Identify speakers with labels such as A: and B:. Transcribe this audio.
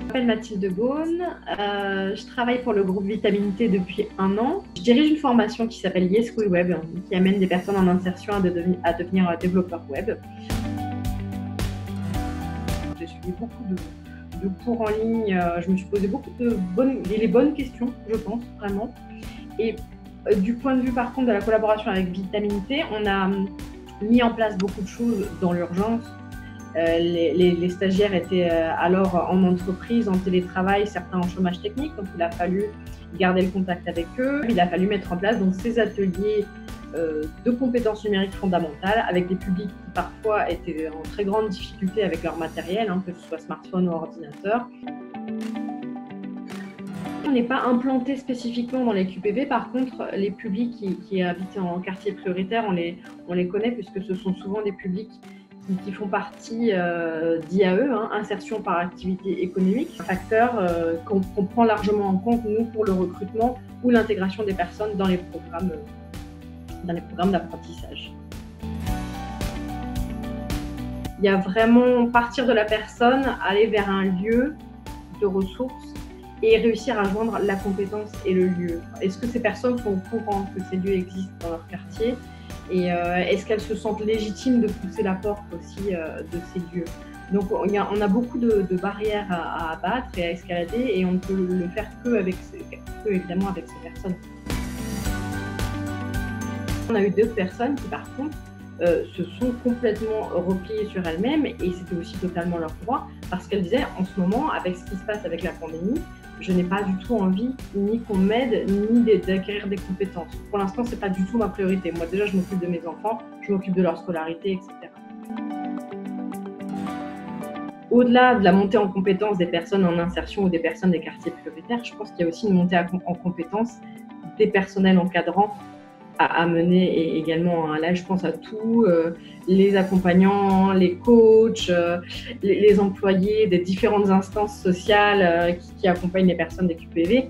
A: Je m'appelle Mathilde Beaune, je travaille pour le groupe Vitamine T depuis 1 an. Je dirige une formation qui s'appelle Yes We Web, qui amène des personnes en insertion à devenir développeurs web. J'ai suivi beaucoup de cours en ligne, je me suis posé beaucoup de bonnes questions, je pense, vraiment. Et du point de vue par contre de la collaboration avec Vitamine T, on a mis en place beaucoup de choses dans l'urgence. Les stagiaires étaient alors en entreprise, en télétravail, certains en chômage technique, donc il a fallu garder le contact avec eux. Il a fallu mettre en place donc, ces ateliers de compétences numériques fondamentales avec des publics qui parfois étaient en très grande difficulté avec leur matériel, que ce soit smartphone ou ordinateur. On n'est pas implanté spécifiquement dans les QPV, par contre les publics qui habitent en quartier prioritaire, on les connaît puisque ce sont souvent des publics qui font partie d'IAE, insertion par activité économique, un facteur qu'on prend largement en compte, nous, pour le recrutement ou l'intégration des personnes dans les programmes d'apprentissage. Il y a vraiment partir de la personne, aller vers un lieu de ressources et réussir à joindre la compétence et le lieu. Est-ce que ces personnes sont au courant que ces lieux existent dans leur quartier ? Et est-ce qu'elles se sentent légitimes de pousser la porte aussi de ces lieux? Donc on a beaucoup de barrières à abattre et à escalader, et on ne peut le faire évidemment avec ces personnes. On a eu d'autres personnes qui par contre se sont complètement repliées sur elles-mêmes, et c'était aussi totalement leur droit, parce qu'elles disaient en ce moment, avec ce qui se passe avec la pandémie, je n'ai pas du tout envie ni qu'on m'aide, ni d'acquérir des compétences. Pour l'instant, ce n'est pas du tout ma priorité. Moi, déjà, je m'occupe de mes enfants, je m'occupe de leur scolarité, etc. Au-delà de la montée en compétences des personnes en insertion ou des personnes des quartiers prioritaires, je pense qu'il y a aussi une montée en compétences des personnels encadrants à mener, et également, là je pense à tous les accompagnants, les coachs, les employés des différentes instances sociales qui accompagnent les personnes des QPV.